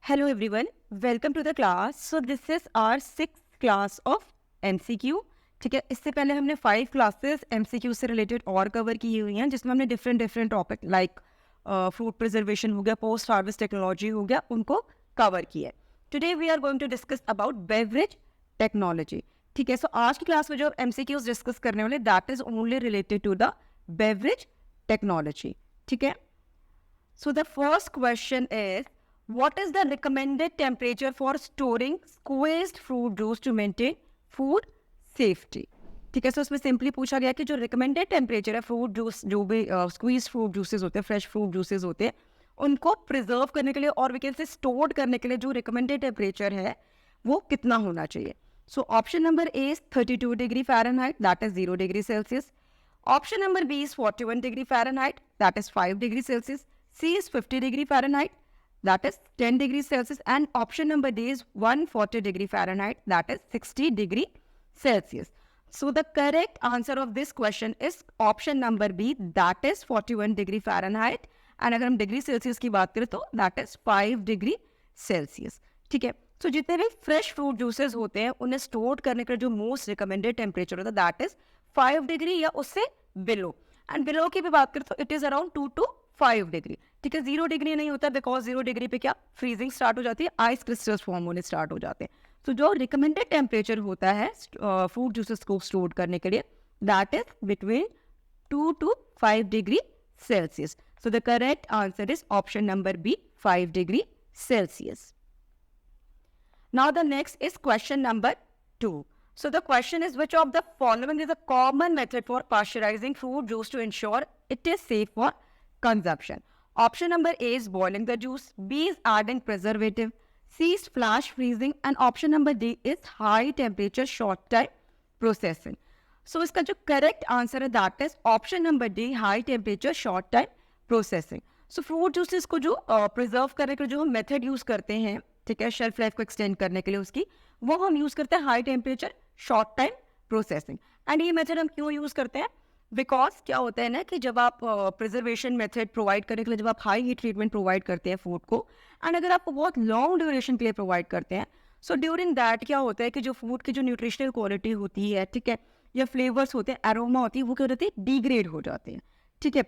Hello everyone, welcome to the class. So this is our sixth class of MCQ. ठीक है, इससे पहले हमने 5 क्लासेस MCQ से रिलेटेड और कवर की हुई हैं, जिसमें हमने different topic like fruit preservation हो गया, पोस्ट हार्वेस्ट टेक्नोलॉजी हो गया, उनको कवर किया है. Today we are going to discuss about beverage technology. ठीक है, सो आज की क्लास में जो MCQs डिस्कस करने वाले that is only related to the beverage technology. ठीक है, so the first question is what is the recommended temperature for storing squeezed fruit juice to maintain food safety. ठीक है, सो उसमें सिंपली पूछा गया कि जो रिकमेंडेड टेम्परेचर है फ्रूट जूस, जो भी स्क्वीज फ्रूट जूसेस होते हैं, फ्रेश फ्रूट जूसेस होते हैं, उनको प्रिजर्व करने के लिए और वी कैन से स्टोर करने के लिए जो रिकमेंडेड टेम्परेचर है वो कितना होना चाहिए. So option number A is 32 degree Fahrenheit, that is 0 degree Celsius. Option number B is 41 degree Fahrenheit, that is 5 degree Celsius. C is 50 degree Fahrenheit, that is 10 degrees Celsius, and option number D is 140 degree Fahrenheit, that is 60 degree Celsius. So the correct answer of this question is option number B, that is 41 degree Fahrenheit, and अगर हम degree Celsius की बात करें तो that is 5 degree Celsius. ठीक है, so जितने भी फ्रेश फ्रूट जूसेस होते हैं उन्हें स्टोर करने का जो मोस्ट रिकमेंडेड टेम्परेचर होता है दैट इज 5 डिग्री या उससे बिलो, एंड बिलो की भी बात करें तो it is around 2 to 5 degree. ठीक है, 0 डिग्री नहीं होता बिकॉज 0 डिग्री पे क्या फ्रीजिंग स्टार्ट हो जाती है, आइस क्रिस्टल्स फॉर्म होने स्टार्ट हो जाते हैं. तो जो रिकमेंडेड टेम्परेचर होता है फ्रूट जूसेस को स्टोर करने के लिए that is between 2 to 5 degree Celsius. So the correct answer is option number B, 5 degree Celsius. Now the next is question number 2. So the question is, which of the following is a common method for pasteurizing fruit juice to ensure it is safe for consumption? Option number A is boiling the juice, B is adding preservative, C is flash freezing, and option number D is high temperature short time processing. So इसका जो correct answer है that is option number D, high temperature short time processing. So fruit juices को जो preserve करने के जो हम method use करते हैं, ठीक है, शेल्फ लाइफ को एक्सटेंड करने के लिए उसकी, वो हम यूज़ करते हैं high temperature short time processing. And ये मेथड हम क्यों यूज़ करते हैं, बिकॉज क्या होता है ना कि जब आप प्रिजर्वेशन मेथड प्रोवाइड करने के लिए जब आप हाई हीट ट्रीटमेंट प्रोवाइड करते हैं फूड को, एंड अगर आपको बहुत लॉन्ग ड्यूरेशन के लिए प्रोवाइड करते हैं, सो ड्यूरिंग दैट क्या होता है कि जो फूड की जो न्यूट्रिशनल क्वालिटी होती है, ठीक है, या फ्लेवर्स होते हैं, एरोमा होती है, वो क्या होती है, डिग्रेड हो जाते हैं. ठीक है,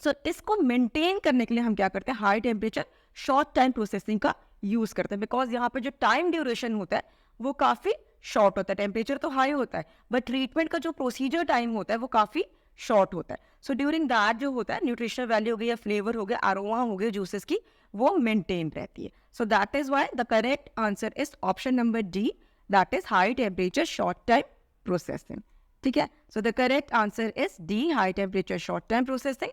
सो इसको मेंटेन करने के लिए हम क्या करते हैं, high temperature short time processing का यूज़ करते हैं. बिकॉज यहाँ पे जो टाइम ड्यूरेशन होता है वो काफ़ी शॉर्ट होता है. टेम्परेचर तो हाई होता है बट ट्रीटमेंट का जो प्रोसीजर टाइम होता है वो काफ़ी शॉर्ट होता है. सो ड्यूरिंग दैट जो होता है न्यूट्रिशनल वैल्यू हो गई या फ्लेवर हो गया, अरोमा हो गया जूसेस की, वो मेंटेन रहती है. So that is why the correct answer is option number D, that is high temperature short time processing. ठीक है, so the correct answer is D, high temperature short time processing.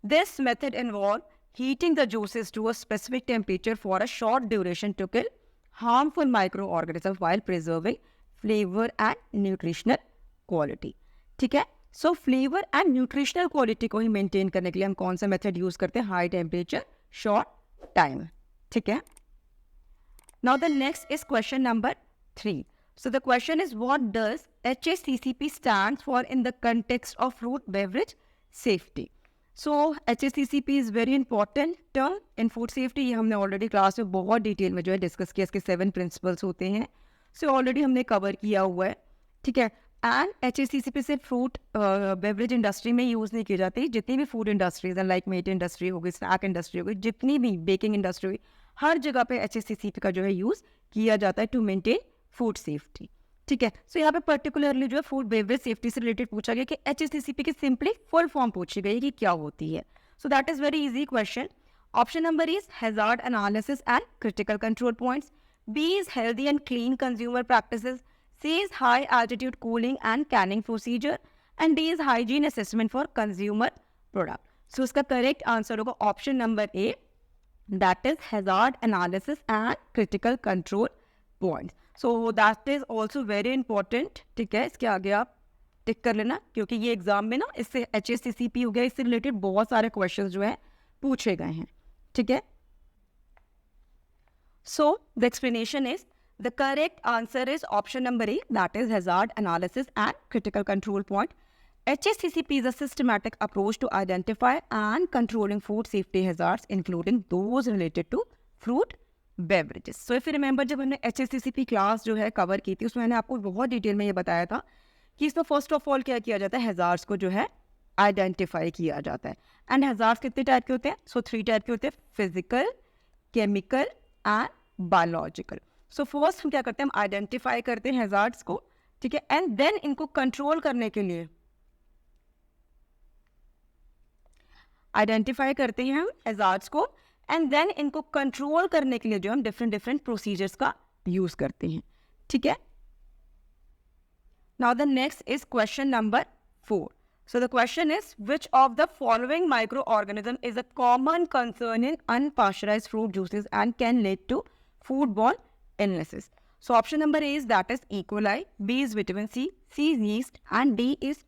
This method involves heating the juices to a specific temperature for a short duration to kill harmful microorganisms while preserving flavor and nutritional quality. ठीक है, so flavor and nutritional quality को ही maintain करने के लिए हम कौन सा method use करते हैं, high temperature short time. ठीक है, now the next is question number 3. So the question is, what does HACCP stands for in the context of fruit beverage safety? So HACCP is very important term in food safety. ये हमने already class में बहुत detail में जो है discuss किया. इसके 7 principles होते हैं, सो ऑलरेडी हमने कवर किया हुआ है. ठीक है, एंड HACCP से फ्रूट बेवरेज इंडस्ट्री में यूज़ नहीं की जाती. जितनी भी फूड इंडस्ट्रीज हैं लाइक मीट इंडस्ट्री हो गई, स्नैक इंडस्ट्री हो गई, जितनी भी बेकिंग इंडस्ट्री हुई, हर जगह पे HACCP का जो है यूज़ किया जाता है टू मेंटेन फूड सेफ्टी. ठीक है, सो यहाँ पे पर्टिकुलरली जो है फूड बेवरेज सेफ्टी से रिलेटेड पूछा गया कि HACCP की सिंपली फुल फॉर्म पूछी गई कि क्या होती है. So that is very easy question. Option number is hazard analysis and critical control points, B is healthy and clean consumer practices, C is high altitude cooling and canning procedure, and D is hygiene assessment for consumer product. So इसका correct answer होगा option number A, that is hazard analysis and critical control points. So that is also very important. ठीक है, इसके आगे आप टिक कर लेना क्योंकि ये एग्जाम में ना इससे HACCP हो गया, इससे रिलेटेड बहुत सारे क्वेश्चन जो है पूछे गए हैं. ठीक है, so the explanation is the correct answer is option number A, that is hazard analysis and critical control point. HACCP is a systematic approach to identify and controlling food safety hazards, including those related to fruit beverages. So if you remember, जब हमने HACCP class जो है cover की थी, उसमें मैंने आपको बहुत डिटेल में ये बताया था कि इसमें फर्स्ट ऑफ ऑल क्या किया जाता है, हैजार्ड्स को जो है आइडेंटिफाई किया जाता है. एंड हैजार्ड्स कितने टाइप के होते हैं? सो 3 टाइप के होते हैं, physical, chemical and biological. So first हम क्या करते हैं, हम आइडेंटिफाई करते हैं हैजार्ड्स को, ठीक है, एंड देन इनको कंट्रोल करने के लिए आइडेंटिफाई करते हैं हम हैजार्ड्स को, एंड देन इनको कंट्रोल करने के लिए जो हम डिफरेंट प्रोसीजर्स का यूज करते हैं. ठीक है. Now the next is question number 4. So the question is, which of the following microorganism is a common concern in unpasteurized fruit juices and can lead to foodborne illnesses? So option number A is that is E. coli, B is vitamin C, C is yeast and D is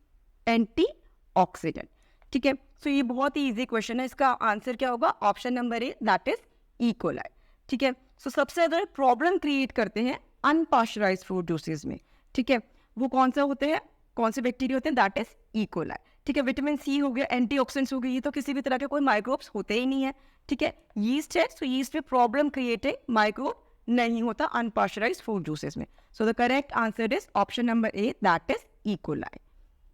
antioxidant. ठीक है. So ये बहुत ही easy question है. इसका answer क्या होगा? Option number A, that is E. coli. ठीक है. So सबसे ज़्यादा प्रॉब्लम क्रिएट करते हैं अनपास्चराइज्ड फ्रूट जूसेस में. ठीक है. वो कौन सा होते हैं, कौन से बैक्टीरिया होते हैं? That is E coli. ठीक है. विटामिन सी हो गया, एंटीऑक्सीडेंट्स हो गई, ये तो किसी भी तरह के कोई माइक्रोब्स होते ही नहीं है. ठीक है. यीस्ट है, सो यीस्ट में प्रॉब्लम क्रिएटिंग माइक्रोब नहीं होता अनपास्चराइज्ड फ्रूट जूसेस में. So the correct answer is option number A, that is E coli.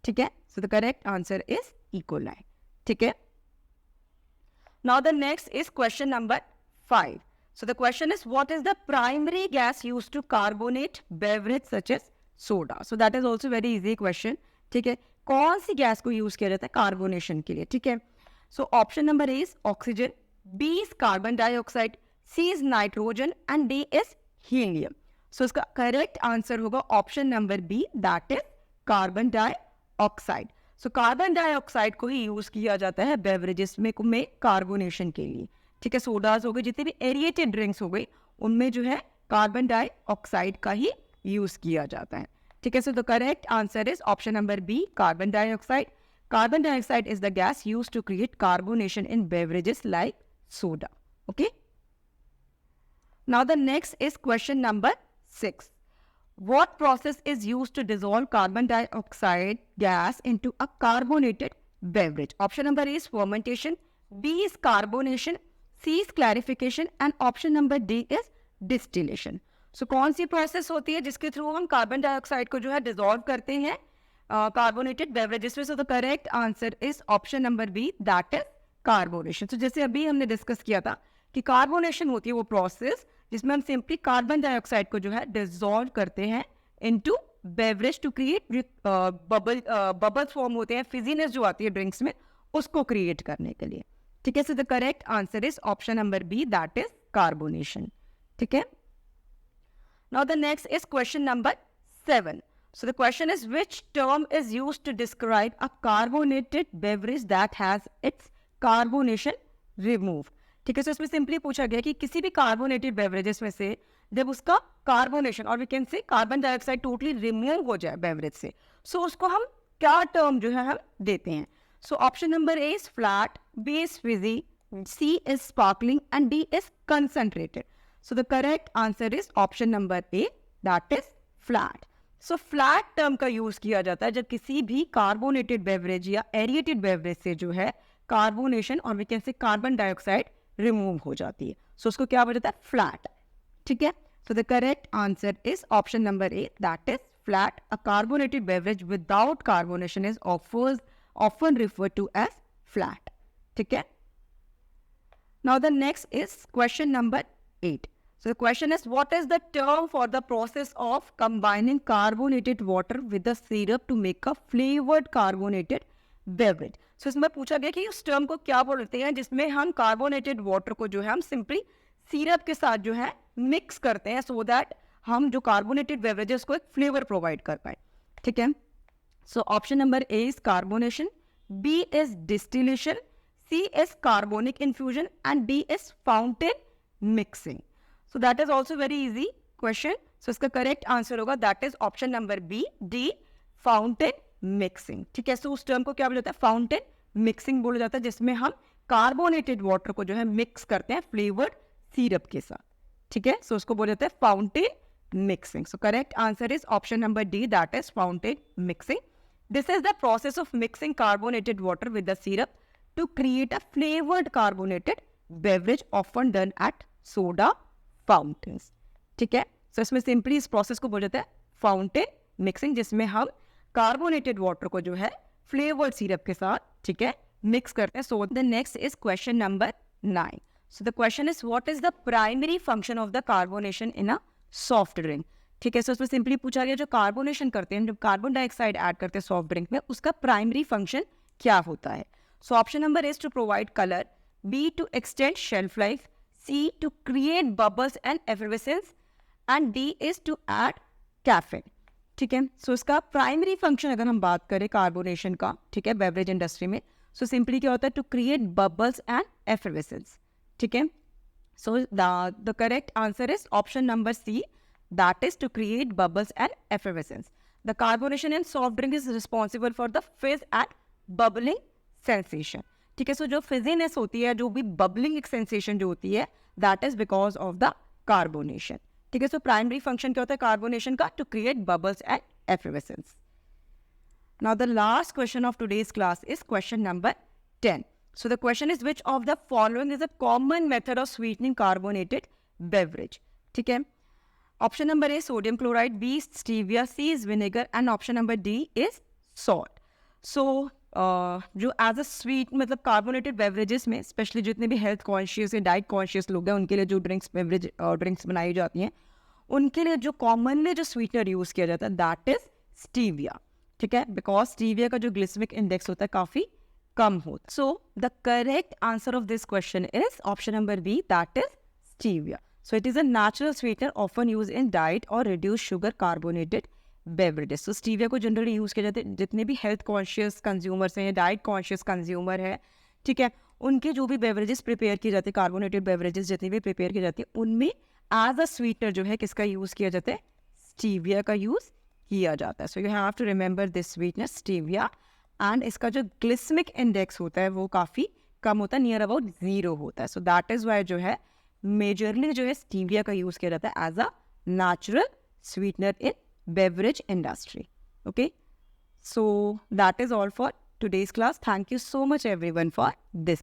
ठीक है. So the correct answer is E coli. ठीक है. Now the next is question number 5. So the question is, what is the primary gas used to carbonate beverage such as soda? So that is also very easy question. ठीक है. कौन सी gas को use किया जाता है carbonation के लिए? ठीक है. So option number A is oxygen, B is carbon dioxide, C is nitrogen and D is helium. So इसका करेक्ट आंसर होगा option number B, that is carbon dioxide. So carbon dioxide को ही use किया जाता है beverages में carbonation के लिए. ठीक है. सोडाज हो गए, जितने भी एरिएटेड ड्रिंक्स हो गई, उनमें जो है कार्बन डाइऑक्साइड का ही यूज किया जाता है. ठीक है. So the correct answer is option number B, carbon dioxide. Carbon dioxide is the gas used to create carbonation in beverages like soda. Okay. Now the next is question number 6. What process is used to dissolve carbon dioxide gas into a carbonated beverage? Option number A is fermentation, B is carbonation, C is clarification and option number D is distillation. So कौन सी process होती है जिसके through हम carbon dioxide को जो है dissolve करते हैं कार्बोनेटेड बेवरेजेस में? So the correct answer is option number B, that is carbonation. तो जैसे अभी हमने डिस्कस किया था कि कार्बोनेशन होती है वो प्रोसेस जिसमें हम सिंपली कार्बन डाइऑक्साइड को जो है डिजोल्व करते हैं into beverage to create bubbles form होते हैं, फिजीनेस जो आती है ड्रिंक्स में, उसको क्रिएट करने के लिए. ठीक है. So the correct answer is option number B, that is carbonation. ठीक है. Now the next is question number 7. So the question is, which term is used to describe a carbonated beverage that has its carbonation removed? ठीक है. सो इसमें simply पूछा गया कि किसी भी कार्बोनेटेड बेवरेजेस में से जब उसका कार्बोनेशन और we can say carbon dioxide totally remove हो जाए बेवरेज से, सो उसको हम क्या टर्म जो है हम देते हैं? So option number A is flat, B is fizzy, C is sparkling and D is concentrated. So the correct answer is option number A, that is flat. So flat term का use किया जाता है जब किसी भी carbonated beverage या aerated beverage से जो है कार्बोनेशन और we can say carbon dioxide remove हो जाती है. सो उसको क्या बोला जाता है? फ्लैट. ठीक है. So the correct answer is option number A, that is flat. A carbonated beverage without carbonation is often referred to as flat. ठीक है. Now the next is question number 8. So the question is, what is the term for the process of combining carbonated water with the syrup to make a flavored carbonated beverage? So इसमें पूछा गया कि उस term को क्या बोलते हैं जिसमें हम कार्बोनेटेड वाटर को जो है हम सिंपली सिरप के साथ जो है मिक्स करते हैं सो दैट हम जो कार्बोनेटेड बेवरेजेस को एक फ्लेवर प्रोवाइड कर पाए. ठीक है. So option number A is carbonation, B is distillation, C is carbonic infusion and D is fountain mixing. So that is also very easy question. So इसका correct answer होगा that is option number B, D, fountain mixing. ठीक है. So उस term को क्या बोला जाता है? fountain mixing बोला जाता है जिसमें हम कार्बोनेटेड वाटर को जो है मिक्स करते हैं फ्लेवर्ड सिरप के साथ. ठीक है. So उसको बोला जाता है fountain mixing. So correct answer is option number D, that is fountain mixing. This is the process of mixing carbonated water with the syrup to create a flavored carbonated beverage often done at soda fountains, ठीक है। सो इसमें simply इस process को बोल जाते हैं fountain mixing, जिसमें हम कार्बोनेटेड वाटर को जो है फ्लेवर्ड सिरप के साथ, ठीक है, मिक्स करते हैं. So the next is question number 9. So the question is what is the primary function of the carbonation in a soft drink. ठीक है, सो उसमें सिंपली पूछा गया जो कार्बोनेशन करते हैं, जब कार्बन डाइऑक्साइड ऐड करते हैं सॉफ्ट ड्रिंक में, उसका प्राइमरी फंक्शन क्या होता है. So option number is to provide colour, B to extend shelf life, C to create bubbles and effervescence, and D is to add caffeine. ठीक है, सो इसका प्राइमरी फंक्शन अगर हम बात करें कार्बोनेशन का, ठीक है, बेवरेज इंडस्ट्री में, सो सिंपली क्या होता है, to create bubbles and effervescence. ठीक है, so the correct answer is option number C, that is to create bubbles and effervescence. The carbonation in soft drink is responsible for the fizz and bubbling sensation. ठीक है, सो जो फिजीनेस होती है, जो भी bubbling sensation जो होती है, that is because of the carbonation. ठीक है, सो प्राइमरी फंक्शन क्या होता है कार्बोनेशन का, to create bubbles and effervescence. Now the last question of today's class is question number 10. So the question is which of the following is a common method of sweetening carbonated beverage. ठीक है, option number A sodium chloride, B stevia, C is vinegar, and option number D is salt. So जो as a sweet मतलब carbonated beverages में, especially जितने भी health conscious या diet conscious लोग हैं, उनके लिए जो ड्रिंक्स बनाई जाती हैं, उनके लिए जो कॉमनली जो स्वीटनर यूज़ किया जाता है, दैट इज स्टीविया. ठीक है, बिकॉज स्टीविया का जो ग्लिसमिक इंडेक्स होता है काफ़ी कम होता है. So the correct answer of this question is option number B, that is stevia. So it is a natural sweetener often used in diet or reduced sugar carbonated beverages. So stevia को generally use किया जाता है जितने भी health conscious consumers हैं, diet conscious consumer है, ठीक है, उनके जो भी बेवरेजेस प्रिपेयर किए जाते हैं, कार्बोनेटेड बेवरेजेस जितने भी प्रिपेयर किए जाते हैं, उनमें एज अ स्वीटनर जो है किसका यूज़ किया जाता है, स्टीविया का यूज़ किया जाता है. So you have to remember this sweetener stevia, and इसका जो ग्लिसमिक इंडेक्स होता है वो काफ़ी कम होता है, नियर अबाउट 0 होता है. सो दैट इज़ वाई जो है मेजरली जो है स्टीविया का यूज़ किया जाता है as a natural sweetener in beverage industry. Okay, so that is all for today's class. Thank you so much everyone for this.